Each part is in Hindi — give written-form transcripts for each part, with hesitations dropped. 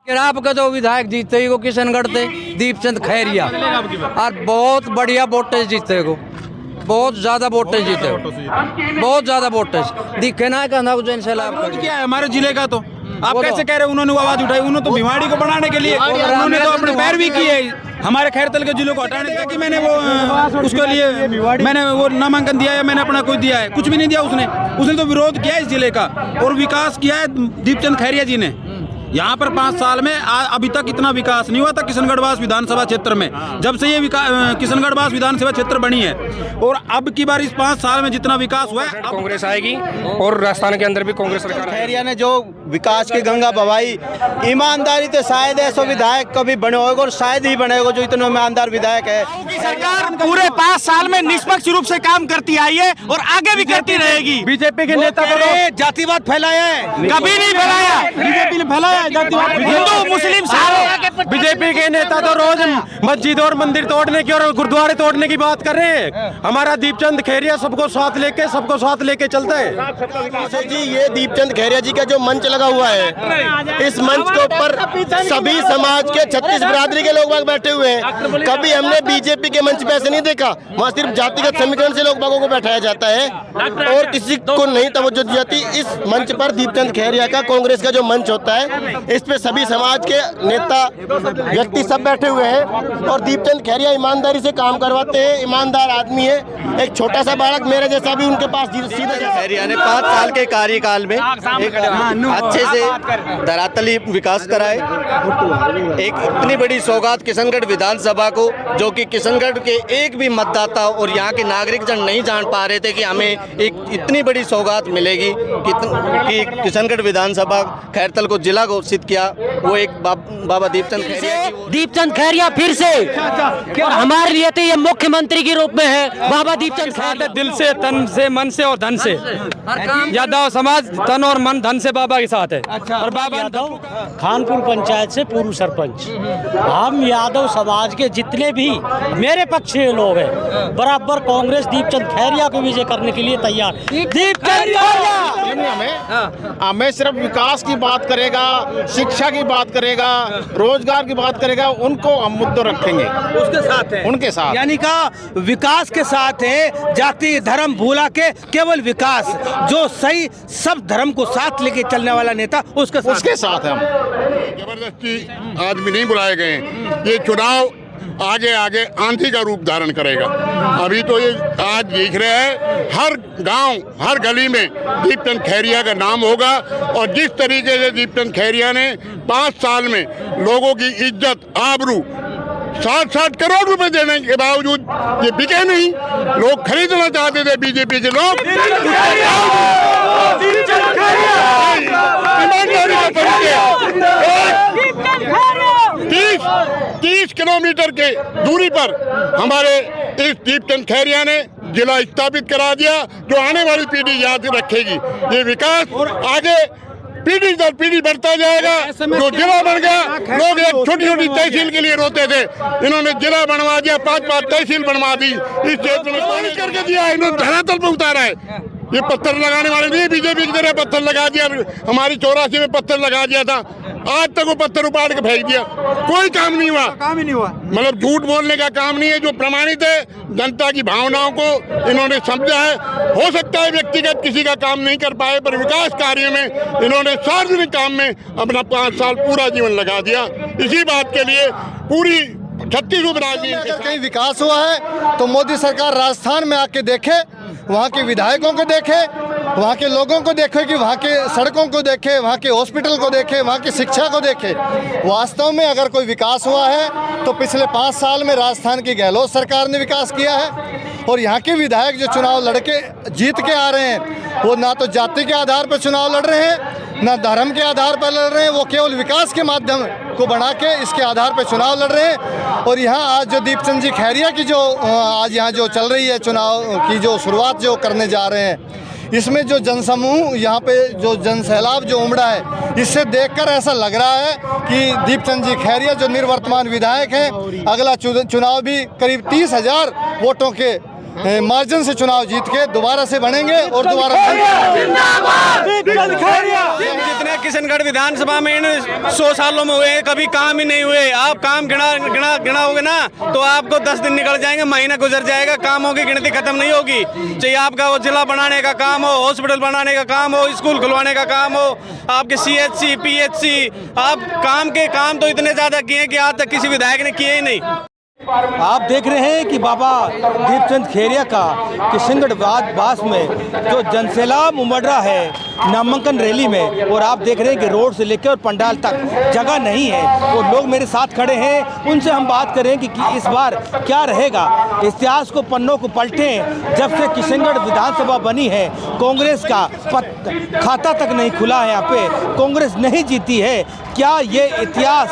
आपका तो विधायक जीते ही को किशनगढ़ से दीपचंद खैरिया और बहुत बढ़िया वोटेज जीते को, बहुत ज्यादा वोटेज जीते हो, बहुत ज्यादा वोटेज दिखे ना कहना कुछ इंशाल्लाह। क्या है हमारे जिले का, तो आप कैसे कह रहे हो उन्होंने आवाज उठाई? उन्होंने तो भिवाड़ी को बढ़ाने के लिए उन्होंने तो अपने पैर भी किए हमारे खैरतल के जिलों को हटाने का, कि मैंने वो उसके लिए मैंने वो नामांकन दिया है, मैंने अपना कोई दिया है? कुछ भी नहीं दिया उसने तो विरोध किया इस जिले का और विकास किया है दीपचंद खैरिया जी ने। यहाँ पर 5 साल में अभी तक इतना विकास नहीं हुआ था किशनगढ़वास विधानसभा क्षेत्र में, जब से ये किशनगढ़वास विधानसभा क्षेत्र बनी है। और अब की बार इस 5 साल में जितना विकास हुआ है, कांग्रेस आएगी और राजस्थान के अंदर भी कांग्रेस सरकार। खैरिया ने जो विकास की गंगा बहाई, ईमानदारी तो शायद ऐसा विधायक कभी बने होगा और शायद ही बनेगा जो इतने ईमानदार विधायक है। सरकार पूरे 5 साल में निष्पक्ष रूप से काम करती आई है और आगे भी करती रहेगी। बीजेपी के नेता को जातिवाद फैलाया है, कभी नहीं फैलाया, बीजेपी ने फैलाया हिंदू मुस्लिम सारे। बीजेपी के नेता तो रोज मस्जिद और मंदिर तोड़ने की और गुरुद्वारे तोड़ने की बात कर रहे हैं। हमारा दीपचंद खैरिया सबको साथ लेके चलता है जी। ये दीपचंद खैरिया जी का जो मंच लगा हुआ है, इस मंच के ऊपर सभी समाज के 36 बिरादरी के लोग बाग बैठे हुए हैं। कभी हमने बीजेपी के मंच पे ऐसे नहीं देखा, वहाँ सिर्फ जातिगत समीकरण से लोग बागों को बैठाया जाता है और किसी को नहीं तवज्जो दी जाती। इस मंच पर दीपचंद खैरिया का कांग्रेस का जो मंच होता है, इस पे सभी समाज के नेता व्यक्ति सब बैठे हुए हैं और दीपचंद खैरिया ईमानदारी से काम करवाते हैं, ईमानदार आदमी है। एक छोटा सा बालक मेरे जैसा भी उनके पास सीधे खैरिया ने 5 साल के कार्यकाल में एक अच्छे से धरातली विकास कराए। एक इतनी बड़ी सौगात किशनगढ़ विधानसभा को, जो कि किशनगढ़ के एक भी मतदाता और यहाँ के नागरिक जन नहीं जान पा रहे थे कि हमें एक इतनी बड़ी सौगात मिलेगी कि किशनगढ़ विधानसभा खैरतल को जिला घोषित किया। वो एक बाबा दीपचंद खैरिया फिर से और हमारे लिए तो ये मुख्यमंत्री के रूप में है। बाबा दीपचंद खैरिया दिल से, तन से, मन से और धन से, यादव समाज तन और मन धन से बाबा के साथ है। और बाबा यादव खानपुर पंचायत से पूर्व सरपंच, हम यादव समाज के जितने भी मेरे पक्ष के लोग हैं, बराबर कांग्रेस दीपचंद खैरिया को विजय करने के लिए तैयार। दीपचंद हमें सिर्फ विकास की बात करेगा, शिक्षा की बात करेगा, रोजगार की बात करेगा, उनको हम मुद्दे रखेंगे, उसके साथ है, उनके साथ, यानी का विकास के साथ है। जाति धर्म भूला के केवल विकास, जो सही सब धर्म को साथ लेके चलने वाला नेता उसके साथ है हम। जबरदस्ती आदमी नहीं बुलाए गए। ये चुनाव आगे आगे आंधी का रूप धारण करेगा। अभी तो ये आज देख रहे हैं हर गांव हर गली में दीपचंद खैरिया का नाम होगा। और जिस तरीके से दीपचंद खैरिया ने 5 साल में लोगों की इज्जत आबरू 60 करोड़ रुपए देने के बावजूद ये बिके नहीं, लोग खरीदना चाहते थे बीजेपी के लोग। 30 किलोमीटर के दूरी पर हमारे इस दीपचंद खैरिया ने जिला स्थापित करा दिया, जो आने वाली पीढ़ी याद रखेगी। ये विकास आगे पीढ़ी दर पीढ़ी बढ़ता जाएगा। जो जिला बन गया, लोग एक छोटी छोटी तहसील के लिए रोते थे, इन्होंने जिला बनवा दिया, 5 तहसील बनवा दी। इस क्षेत्र में पानी करके दिया, इन्होंने धरातल पे उतारा है। ये पत्थर लगाने वाले नहीं, बीजेपी की तरह पत्थर लगा दिया। हमारी 84 में पत्थर लगा दिया था, आज तक वो पत्थर उपाड़ के फेंक दिया, कोई काम नहीं हुआ। मतलब झूठ बोलने का काम नहीं है, जो प्रमाणित है। जनता की भावनाओं को इन्होंने समझा है। हो सकता है व्यक्तिगत किसी का काम नहीं कर पाए, पर विकास कार्य में इन्होंने सार्वजनिक काम में अपना 5 साल पूरा जीवन लगा दिया। इसी बात के लिए पूरी छत्तीसगढ़ राज्य अगर कहीं विकास हुआ है तो मोदी सरकार राजस्थान में आके देखे, वहाँ के विधायकों को देखे, वहाँ के लोगों को देखे, कि वहाँ के सड़कों को देखे, वहाँ के हॉस्पिटल को देखे, वहाँ की शिक्षा को देखे। वास्तव में अगर कोई विकास हुआ है तो पिछले 5 साल में राजस्थान की गहलोत सरकार ने विकास किया है। और यहाँ के विधायक जो चुनाव लड़के जीत के आ रहे हैं, वो ना तो जाति के आधार पर चुनाव लड़ रहे हैं, ना धर्म के आधार पर लड़ रहे हैं, वो केवल विकास के माध्यम को बढ़ा के इसके आधार पर चुनाव लड़ रहे हैं। और यहाँ आज जो दीपचंद जी खैरिया की जो आज यहाँ जो चल रही है चुनाव की जो शुरुआत जो करने जा रहे हैं, इसमें जो जनसमूह यहाँ पे जो जन सैलाब जो उमड़ा है, इससे देखकर ऐसा लग रहा है कि दीपचंद जी खैरिया जो निर्वर्तमान विधायक हैं, अगला चुनाव भी करीब 30,000 वोटों के मार्जिन से चुनाव जीत के दोबारा से बनेंगे और दोबारा जितने किशनगढ़ विधानसभा में इन 100 सालों में हुए कभी काम ही नहीं हुए। आप काम गिनाओगे ना तो आपको 10 दिन निकल जाएंगे, महीना गुजर जाएगा, कामों की गिनती खत्म नहीं होगी। चाहे आपका वो जिला बनाने का काम हो, हॉस्पिटल बनाने का काम हो, स्कूल खुलवाने का काम हो, आपके CHC PHC, आप काम तो इतने ज्यादा किए कि आज तक किसी विधायक ने किए ही नहीं। आप देख रहे हैं कि बाबा दीपचंद खेरिया का किशनगढ़ बास में जो जनसैलाब उमड़ रहा है नामांकन रैली में, और आप देख रहे हैं कि रोड से लेकर पंडाल तक जगह नहीं है। और लोग मेरे साथ खड़े हैं, उनसे हम बात करेंगे कि इस बार क्या रहेगा। इतिहास को पन्नों को पलटें, जब से किशनगढ़ विधानसभा बनी है कांग्रेस का खाता तक नहीं खुला है, यहाँ पे कांग्रेस नहीं जीती है। क्या ये इतिहास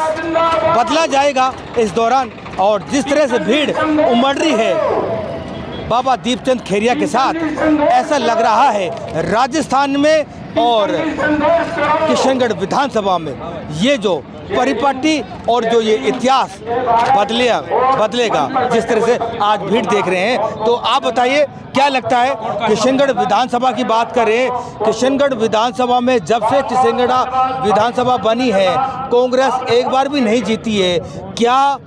बदला जाएगा इस दौरान? और जिस तरह से भीड़ उमड़ रही है बाबा दीपचंद खेरिया के साथ, ऐसा लग रहा है राजस्थान में और किशनगढ़ विधानसभा में ये जो परिपाटी और जो ये इतिहास बदलेगा जिस तरह से आज भीड़ देख रहे हैं। तो आप बताइए क्या लगता है? किशनगढ़ विधानसभा की बात करें, किशनगढ़ विधानसभा में जब से किशनगढ़ विधानसभा बनी है कांग्रेस एक बार भी नहीं जीती है। क्या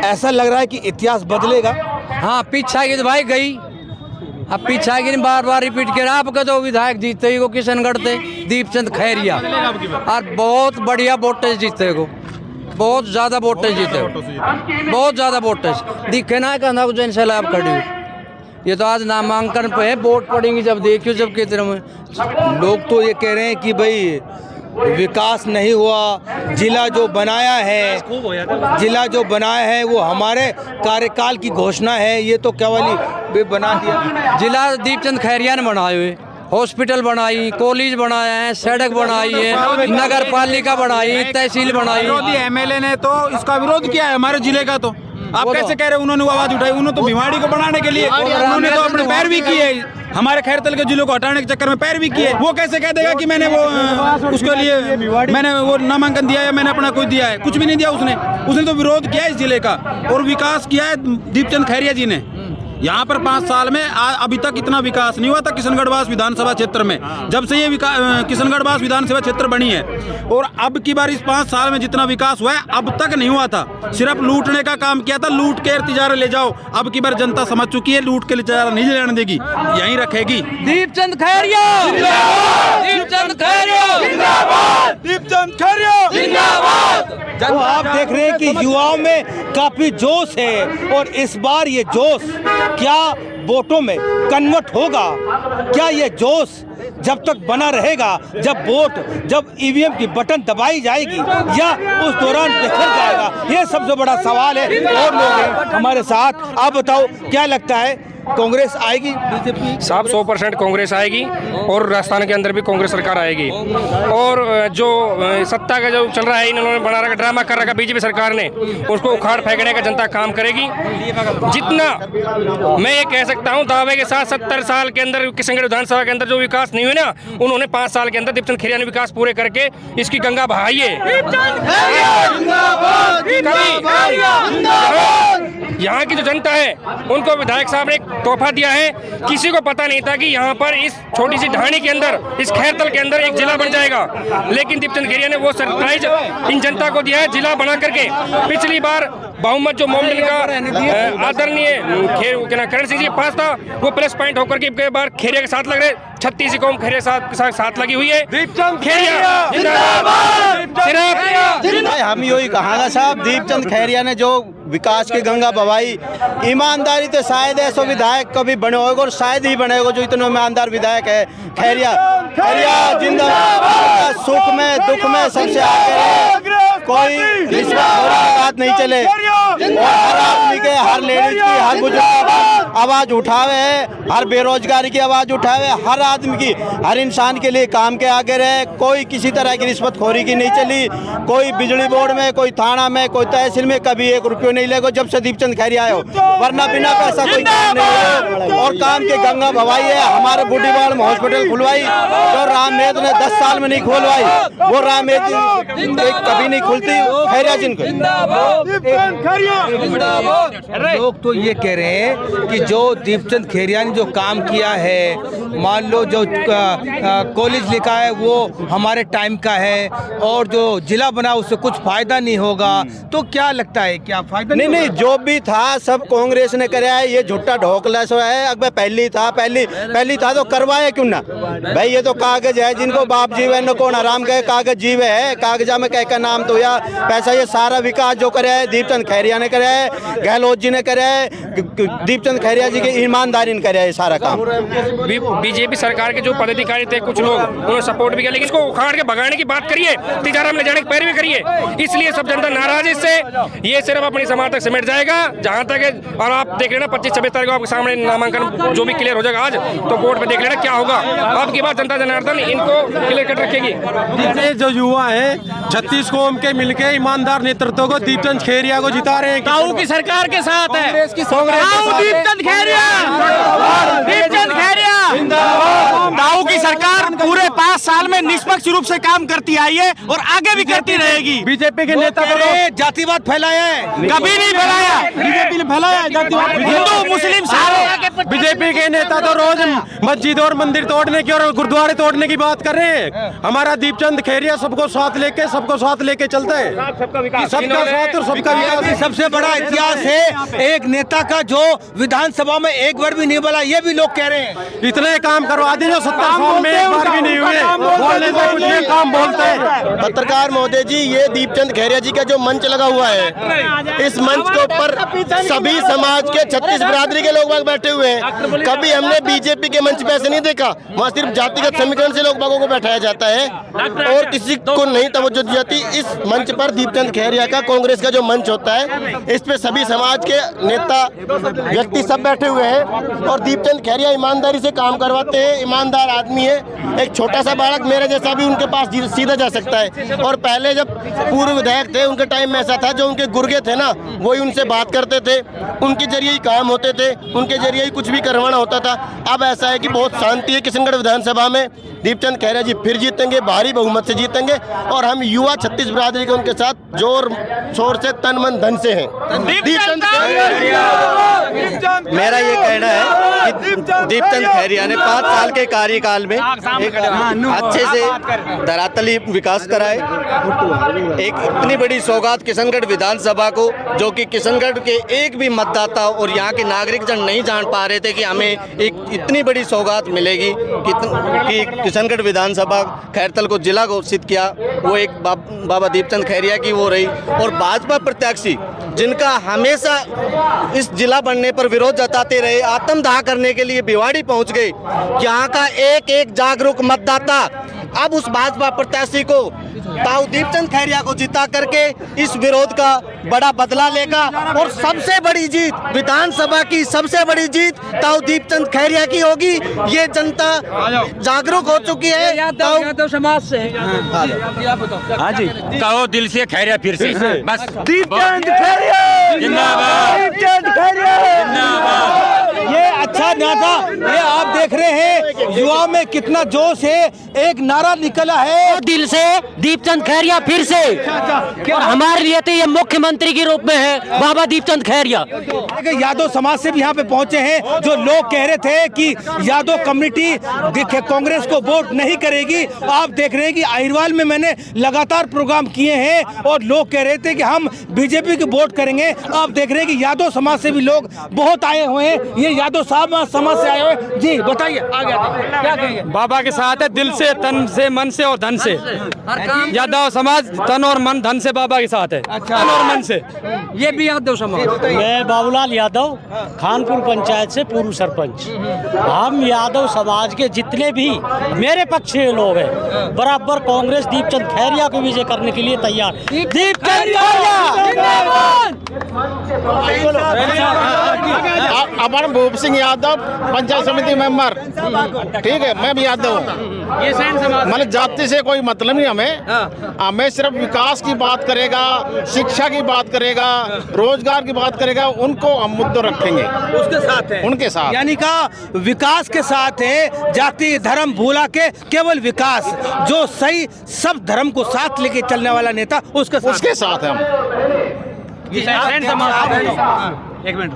ऐसा लग रहा है कि इतिहास बदलेगा? हाँ, पीछा की तो भाई गई, अब पीछा की बार बार रिपीट कर आपका तो विधायक जीते ही को किशनगढ़ थे दीपचंद खैरिया, और बहुत बढ़िया वोटेज जीते को, बहुत ज्यादा वोटेज जीते हो, बहुत ज्यादा वोटेज दिखे ना कहना कुछ सैलाब खड़ी हुई। ये तो आज नामांकन पे है, वोट पड़ेंगी जब देखियो जब कितने में। लोग तो ये कह रहे हैं कि भाई विकास नहीं हुआ, जिला जो बनाया है वो हमारे कार्यकाल की घोषणा है, ये तो केवल बना दिया। जिला दीपचंद खैरिया ने बनाए हुए, हॉस्पिटल बनाई, कॉलेज बनाया है, सड़क बनाई है, नगर पालिका बनाई, तहसील बनाई। विरोधी MLA ने तो इसका विरोध किया है हमारे जिले का। तो आप कैसे कह रहे हैं उन्होंने आवाज उठाई? उन्होंने तो भिवाड़ी को बनाने के लिए उन्होंने तो अपने पैरवी की है, हमारे खैरतल के जिलों को हटाने के चक्कर में पैरवी की है। वो कैसे कह देगा कि मैंने वो उसके लिए मैंने वो नामांकन दिया है, मैंने अपना कोई दिया है? कुछ भी नहीं दिया उसने तो विरोध किया है इस जिले का, और विकास किया है दीपचंद खैरिया जी ने। यहाँ पर 5 साल में अभी तक इतना विकास नहीं हुआ था किशनगढ़ विधानसभा क्षेत्र में, जब से ये किशनगढ़ विधानसभा क्षेत्र बनी है। और अब की बार इस 5 साल में जितना विकास हुआ है अब तक नहीं हुआ था, सिर्फ लूटने का काम किया था, लूट के तिजारा ले जाओ। अब की बार जनता समझ चुकी है लूट के तिजारा नहीं लेने देगी, यहीं रखेगी। दीपचंद खैरिया दीपचंद खैरिया दीपचंद खैरिया जिंदाबाद। तो आप देख रहे हैं कि युवाओं में काफी जोश है, और इस बार ये जोश क्या वोटों में कन्वर्ट होगा? क्या ये जोश जब तक बना रहेगा जब EVM की बटन दबाई जाएगी, या उस दौरान बिखर जाएगा? ये सबसे बड़ा सवाल है। और लोग हैं हमारे साथ, आप बताओ क्या लगता है कांग्रेस आएगी? बीजेपी साहब 100% कांग्रेस आएगी, और राजस्थान के अंदर भी कांग्रेस सरकार आएगी। और जो सत्ता का जो चल रहा है, इन्होंने बना रखा ड्रामा कर रखा बीजेपी सरकार ने, उसको उखाड़ फेंकने का जनता काम करेगी। जितना मैं ये कह सकता हूँ दावे के साथ, 70 साल के अंदर किशनगढ़ विधानसभा के अंदर जो विकास नहीं हुए ना, उन्होंने 5 साल के अंदर दीपचंद खैरिया ने विकास पूरे करके इसकी गंगा बहाई है। यहाँ की जो जनता है उनको विधायक साहब ने तोहफा दिया है। किसी को पता नहीं था कि यहाँ पर इस छोटी सी ढाणी के अंदर, इस खैरतल के अंदर एक जिला बन जाएगा, लेकिन दीपचंद खैरिया ने वो सरप्राइज इन जनता को दिया है जिला बना करके। पिछली बार बहुमत जो मोमडन का आदरणीय करण सिंह जी के पास था, वो प्लस पॉइंट होकर के बार खैरिया के साथ लग रहे। 36 कौम खैरिया के साथ लगी हुई है। हम यही कहांगा साहब, दीपचंद खैरिया ने जो विकास की गंगा बहाई, ईमानदारी तो शायद ऐसा विधायक कभी बने होगा, और शायद ही बनेगा जो इतने ईमानदार विधायक है। खैरिया जिंदाबाद। सुख में दुख में सबसे आगे, कोई बात नहीं चले, और हर आदमी के, हर लेडीज की, हर बुजुर्ग आवाज उठावे है, हर बेरोजगारी की आवाज उठावे, हर आदमी की, हर इंसान के लिए काम के आगे रहे। कोई किसी तरह की रिश्वतखोरी की नहीं चली, कोई बिजली बोर्ड में, कोई थाना में, कोई तहसील में कभी 1 रुपये नहीं लेगा जब से दीपचंद खैरिया आयो, वरना बिना पैसा कोई काम नहीं हो। और काम के गंगा भवाई है, हमारे बुढ़ीबाड़ में हॉस्पिटल खुलवाई जो राममेद ने 10 साल में नहीं खुलवाई, वो राममेद कभी नहीं खुलती। खैरिया जिनको लोग तो ये कह रहे हैं कि जो दीपचंद खेरिया ने जो काम किया है, मान लो जो कॉलेज लिखा है वो हमारे टाइम का है और जो जिला बना उससे कुछ फायदा नहीं होगा, तो क्या लगता है क्या फायदा नहीं, जो भी था सब कांग्रेस ने कराया है। ये झूठा ढोकला सो है। अगर पहली था तो करवाया क्यों ना भाई? ये तो कागज है, जिनको बाप जीवे न कौन आराम गए, कागज जीवे है, कागजा में कह का नाम तो या पैसा। ये सारा विकास जो करे है दीपचंद खैरिया ने करे है, गहलोत जी ने करे है, दीपचंद खैरिया जी की ईमानदारी ने करे है सारा काम। बीजेपी सरकार के जो पदाधिकारी थे कुछ लोग उन्होंने सपोर्ट भी किया, लेकिन इसको उखाड़ के भगाने की बात करिए, तिजारा में ले जाने की पैरवी करिए। इसलिए सब जनता नाराज है इससे। ये सिर्फ अपनी समाज तक सिमट जाएगा जहां तक है। और आप देख लेना 25-26 तारीख को आपके सामने नामांकन जो भी क्लियर हो जाएगा आज, तो वोट पे देख लेना क्या होगा। अब की बात जनता जनार्दन इनको क्लियर कट रखेगी। जो युवा है 36 कौम के मिलके ईमानदार नेतृत्व को दीपचंद खेरिया को जिता रहे हैं। ताऊ की सरकार के साथ है, दीपचंद खेरिया, ताऊ की सरकार पूरे 5 साल में निष्पक्ष रूप से काम करती आई है और आगे भी करती रहेगी। बीजेपी के नेता तो जातिवाद फैलाया है, कभी नहीं फैलाया, बीजेपी ने फैलाया जातिवाद। हिंदू मुस्लिम सारे बीजेपी के नेता तो रोज मस्जिद और मंदिर तोड़ने की और गुरुद्वारे तोड़ने की बात कर रहे हैं। हमारा दीपचंद खेरिया सबको साथ लेके चलता है, सबका साथ और सबका विकास। सबसे बड़ा इतिहास है एक नेता का जो विधानसभा में एक बार भी नहीं बोला, ये भी लोग कह रहे हैं। इतने काम करवा दिए जो 70 साल में एक बार भी नहीं हुए, बोलने से कुछ नहीं काम बोलते हैं। पत्रकार महोदय जी, ये दीपचंद खैरिया जी का जो मंच लगा हुआ है, इस मंच के ऊपर सभी समाज के 36 बिरादरी के लोग बाग बैठे हुए हैं। कभी हमने बीजेपी के मंच पे ऐसे नहीं देखा, वहाँ सिर्फ जातिगत समीकरण से लोग बागों को बैठाया जाता है और किसी को नहीं तवज्जो दी जाती। इस मंच पर दीपचंद खैरिया का कांग्रेस का जो मंच होता है, इस पे सभी समाज के नेता व्यक्ति सब बैठे हुए हैं और दीपचंद खैरिया ईमानदारी से काम करवाते हैं, ईमानदार आदमी है। एक छोटा सा बालक मेरे जैसा भी उनके पास सीधा जा सकता है। और पहले जब पूर्व विधायक थे उनके टाइम में ऐसा था, जो उनके गुर्गे थे ना वही उनसे बात करते थे, उनके जरिए ही काम होते थे, उनके जरिए ही कुछ भी करवाना होता था। अब ऐसा है कि बहुत शांति है किशनगढ़ विधानसभा में। दीपचंद खैरिया जी फिर जीतेंगे, भारी बहुमत से जीतेंगे और हम युवा 36 बिरादरी के उनके साथ जोर शोर से तन मन धन से हैं। दीपचंद मेरा ये कहना है कि दीपचंद खैरिया ने 5 साल के कार्यकाल में एक अच्छे से धरातली विकास कराए। एक इतनी बड़ी सौगात किशनगढ़ विधानसभा को, जो कि किशनगढ़ के एक भी मतदाता और यहाँ के नागरिक जन नहीं जान पा रहे थे कि हमें एक इतनी बड़ी सौगात मिलेगी कि किशनगढ़ विधानसभा खैरतल को जिला घोषित किया, वो एक बाबा दीपचंद खैरिया की वो रही। और भाजपा प्रत्याशी जिनका हमेशा इस जिला बनने पर विरोध जताते रहे, आत्मदाह करने के लिए भिवाड़ी पहुंच गए। यहाँ का एक एक जागरूक मतदाता अब उस भाजपा प्रत्याशी को ताऊ दीपचंद खैरिया को जिता करके इस विरोध का बड़ा बदला लेगा और सबसे बड़ी जीत, विधानसभा की सबसे बड़ी जीत ताऊ दीपचंद खैरिया की होगी। ये जनता जागरूक हो चुकी है। यादव समाज से हाँ जी, कहो दिल से खैरिया फिर से बस। दीपचंद खैरिया जिंदाबाद, दीपचंद खैरिया जिंदाबाद। ये अच्छा नारा, ये आप देख रहे हैं युवा में कितना जोश है। एक नारा निकला है दिल से दीपचंद खैरिया फिर से, और हमारे लिए तो ये मुख्यमंत्री के रूप में है बाबा दीपचंद खैरिया। यादव समाज से भी यहाँ पे पहुंचे हैं, जो लोग कह रहे थे कि यादव कम्युनिटी कांग्रेस को वोट नहीं करेगी। आप देख रहे हैं कि अहिरवाल में मैंने लगातार प्रोग्राम किए हैं और लोग कह रहे थे कि हम बीजेपी को वोट करेंगे। आप देख रहे हैं कि यादव समाज से भी लोग बहुत आए हुए हैं। ये यादव समाज से आए हुए जी, बताइए आगे क्या कहेंगे? बाबा के साथ है, दिल से, तन से, मन से और धन से। यादव समाज तन और मन धन से बाबा के साथ है। अच्छा। तन और मन से। ये भी यादव समाज। मैं बाबूलाल यादव, खानपुर पंचायत से पूर्व सरपंच। हम यादव समाज के जितने भी मेरे पक्ष के लोग हैं, बराबर कांग्रेस दीपचंद खैरिया को विजय करने के लिए तैयार। दीपचंद अमर भूप सिंह यादव, पंचायत समिति मेंबर। ठीक है, मैं भी यादव हूँ। मतलब जाति से कोई मतलब नहीं हमें सिर्फ विकास की बात करेगा, शिक्षा की बात करेगा, रोजगार की बात करेगा, उनको हम मुद्दों रखेंगे, उसके साथ है, उनके साथ। यानी का विकास के साथ है, जाति धर्म भूला के केवल विकास, जो सही सब धर्म को साथ लेके चलने वाला नेता उसके साथ है हम। एक मिनट।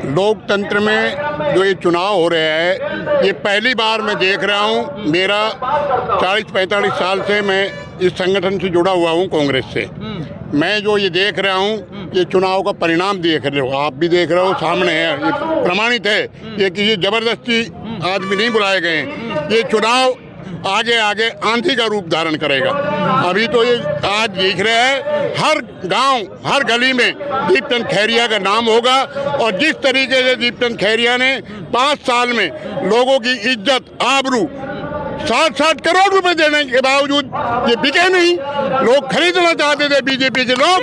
लोकतंत्र में जो ये चुनाव हो रहे हैं, ये पहली बार मैं देख रहा हूँ। मेरा 40-45 साल से मैं इस संगठन से जुड़ा हुआ हूँ, कांग्रेस से। मैं जो ये देख रहा हूँ, ये चुनाव का परिणाम देख रहे हो, आप भी देख रहे हो, सामने है, ये प्रमाणित है। ये किसी जबरदस्ती आदमी नहीं बुलाए गए हैं। ये चुनाव आगे आगे आंधी का रूप धारण करेगा। अभी तो ये आज देख रहे हैं, हर गांव हर गली में दीपचंद खैरिया का नाम होगा। और जिस तरीके से दीपचंद खैरिया ने 5 साल में लोगों की इज्जत, आबरू 60-60 करोड़ रुपए देने के बावजूद ये बिके नहीं। लोग खरीदना चाहते थे बीजेपी के लोग।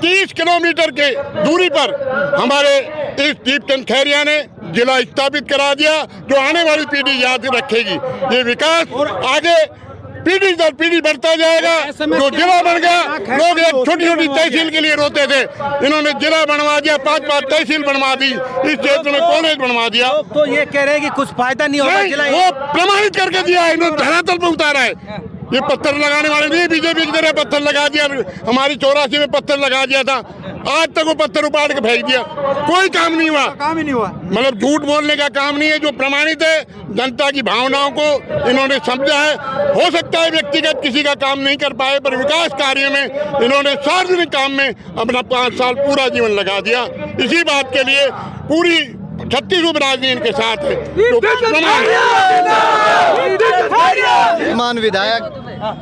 30 किलोमीटर के दूरी पर हमारे इस दीपचंद खैरिया ने जिला स्थापित करा दिया, जो आने वाली पीढ़ी याद रखेगी। ये विकास आगे पीढ़ी दर पीढ़ी बढ़ता जाएगा। जो जिला बन गया, लोग एक छोटी छोटी तहसील के लिए रोते थे, इन्होंने जिला बनवा दिया, 5-5 तहसील बनवा दी, इस क्षेत्र में कॉलेज बनवा दिया। तो ये कह रहे हैं कि कुछ फायदा नहीं होगा जिला, वो प्रमाणित करके दिया है, इन्होंने धरातल पे उतारा है। ये पत्थर लगाने वाले नहीं, बीजेपी की तरह पत्थर लगा दिया। हमारी 84 में पत्थर लगा दिया था, आज तक वो पत्थर उपाड़ के फेंक दिया, कोई काम नहीं हुआ। काम ही नहीं हुआ, मतलब झूठ बोलने का काम नहीं है। जो प्रमाणित है, जनता की भावनाओं को इन्होंने समझा है। हो सकता है व्यक्तिगत किसी का काम नहीं कर पाए, पर विकास कार्य में इन्होंने सार्वजनिक काम में अपना 5 साल पूरा जीवन लगा दिया। इसी बात के लिए पूरी 36 उपराजनीति इनके साथ है। श्रीमान विधायक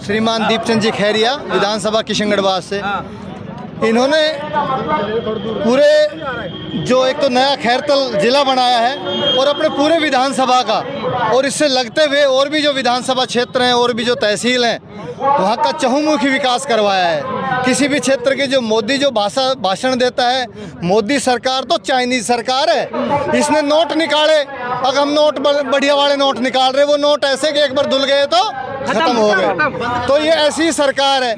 श्रीमान दीपचंद जी खैरिया विधानसभा किशनगढ़वास से, इन्होंने पूरे जो एक तो नया खैरतल जिला बनाया है और अपने पूरे विधानसभा का और इससे लगते हुए और भी जो विधानसभा क्षेत्र हैं और भी जो तहसील हैं, वहाँ का चहुमुखी विकास करवाया है। किसी भी क्षेत्र के जो मोदी जो भाषण देता है, मोदी सरकार तो चाइनीज सरकार है। इसने नोट निकाले, अगर हम नोट बढ़िया वाले नोट निकाल रहे, वो नोट ऐसे कि एक बार धुल गए तो खत्म हो गए। तो ये ऐसी सरकार है।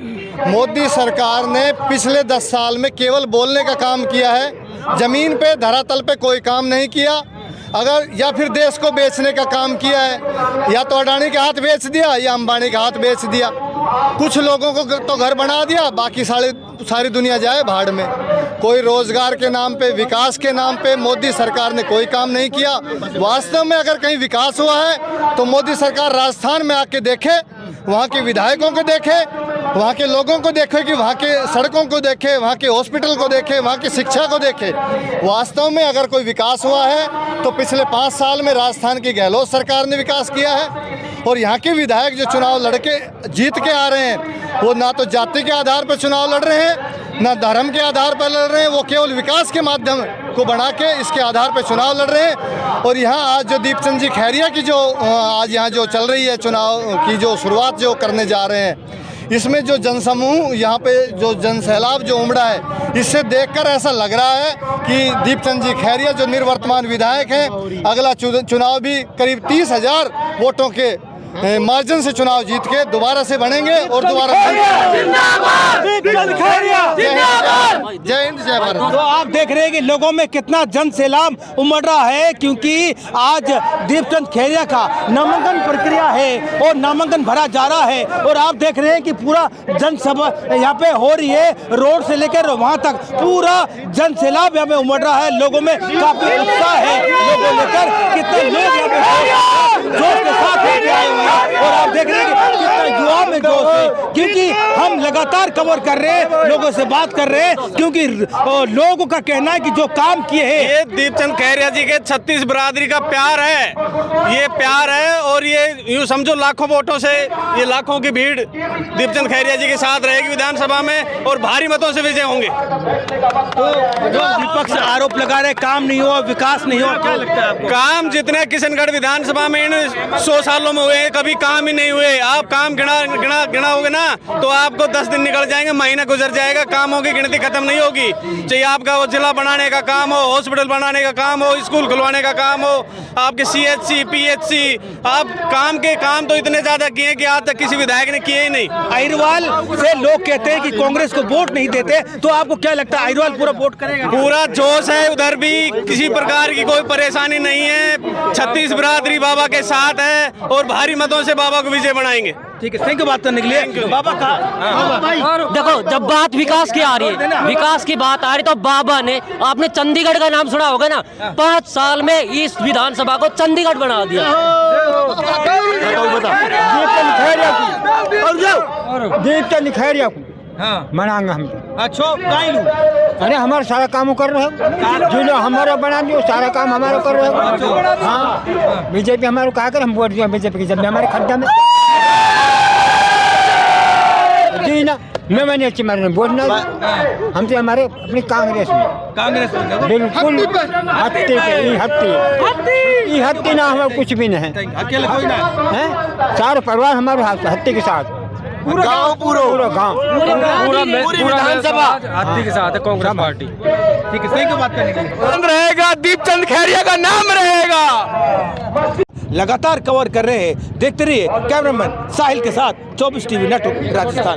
मोदी सरकार ने पिछले 10 साल में केवल बोलने का काम किया है, जमीन पे धरातल पे कोई काम नहीं किया। अगर या फिर देश को बेचने का काम किया है, या तो अडानी के हाथ बेच दिया या अंबानी के हाथ बेच दिया। कुछ लोगों को तो घर बना दिया, बाकी सारी दुनिया जाए भाड़ में। कोई रोजगार के नाम पे, विकास के नाम पे मोदी सरकार ने कोई काम नहीं किया। वास्तव में अगर कहीं विकास हुआ है तो मोदी सरकार राजस्थान में आके देखे, वहाँ के विधायकों को देखे, वहाँ के लोगों को देखे, कि वहाँ के सड़कों को देखे, वहाँ के हॉस्पिटल को देखे, वहाँ की शिक्षा को देखे। वास्तव में अगर कोई विकास हुआ है तो पिछले 5 साल में राजस्थान की गहलोत सरकार ने विकास किया है। और यहाँ के विधायक जो चुनाव लड़के जीत के आ रहे हैं, वो ना तो जाति के आधार पर चुनाव लड़ रहे हैं, ना धर्म के आधार पर लड़ रहे हैं, वो केवल विकास के माध्यम को बना के इसके आधार पर चुनाव लड़ रहे हैं। और यहाँ आज जो दीपचंद जी खैरिया की जो आज यहाँ जो चल रही है चुनाव की जो शुरुआत जो करने जा रहे हैं, इसमें जो जनसमूह यहाँ पे जो जनसैलाब जो उमड़ा है, इससे देखकर ऐसा लग रहा है कि दीपचंद जी खैरिया जो निर्वर्तमान विधायक हैं, अगला चुनाव भी करीब 30,000 वोटों के मार्जिन से चुनाव जीत के दोबारा से बनेंगे और दोबारा जय हिंद जय भारत। तो आप देख रहे हैं कि लोगों में कितना जन सैलाब उमड़ रहा है, क्योंकि आज दीपचंद खैरिया का नामांकन प्रक्रिया है और नामांकन भरा जा रहा है। और आप देख रहे हैं कि पूरा जनसभा यहाँ पे हो रही है, रोड से लेकर वहाँ तक पूरा जन सैलाब यहाँ पे उमड़ रहा है। लोगों में काफी उत्साह है, लोगों लेकर कितने लोग यहाँ पे जोश के साथ लेके आए हुए हैं। और आप देख रहे हैं कि कितना युवा में जोश है, क्योंकि हम लगातार कवर कर रहे हैं, लोगों से बात कर रहे हैं, क्योंकि लोगों का कहना है कि जो काम किए हैं, ये दीपचंद खैरिया जी के 36 बिरादरी का प्यार है, ये प्यार है। और ये यूँ समझो लाखों वोटों से, ये लाखों की भीड़ दीपचंद खैरिया जी के साथ रहेगी विधानसभा में और भारी मतों से विजय होंगे। तो जो विपक्ष आरोप लगा रहे काम नहीं हुआ, विकास नहीं हुआ, क्या लगता है आपको? काम जितने किशनगढ़ विधानसभा में इन 100 सालों में हुए, कभी काम ही नहीं हुए। आप काम गिना होगे ना, तो आपको तो 10 दिन निकल जाएंगे, महीना गुजर जाएगा, कामों की गिनती खत्म नहीं होगी। चाहे आपका वो जिला बनाने का काम हो, हॉस्पिटल बनाने का काम हो, स्कूल खुलवाने का काम हो, आपके CHC PHC, आप काम तो इतने ज्यादा किए कि आज तक किसी विधायक ने किए ही नहीं। अहिरवाल से लोग कहते हैं कि कांग्रेस को वोट नहीं देते, तो आपको क्या लगता है अहिरवाल पूरा वोट करेगा? पूरा जोश है, उधर भी किसी प्रकार की कोई परेशानी नहीं है। 36 बिरादरी बाबा के साथ है और भारी मतों से बाबा को विजय बनाएंगे। ठीक है, थैंक यू बात करने के लिए। बाबा का देखो, जब बात विकास की आ रही है, विकास की बात आ रही तो बाबा ने, आपने चंडीगढ़ का नाम सुना होगा ना, 5 साल में इस विधानसभा को चंडीगढ़ बना दिया। दीपचंद खैरिया को मनाएंगे हम। अच्छा, गाइलू अरे हमारा सारा काम कर रहे हो, जो लोग हमारा बना दियो सारा काम हमारा कर रहे हो। हाँ, बीजेपी हमारे कहा कर हम वोट दिया बीजेपी की, जब हमारे खड्डा में जी ना मैंने अच्छी मारने बोलना हम तो हमारे अपनी कांग्रेस में बिल्कुल हत्ती ना हमारा कुछ भी नहीं अकेले कोई ना है, सारा परिवार हमारे हत्ती के साथ, पूरा गांव पूरी विधानसभा हाथी के साथ है कांग्रेस पार्टी। ठीक है, थैंक यू बात करने के लिए। रहेगा दीपचंद खैरिया का नाम रहेगा। लगातार कवर कर रहे हैं, देखते रहिए कैमरामैन साहिल के साथ 24 टीवी नेटवर्क राजस्थान।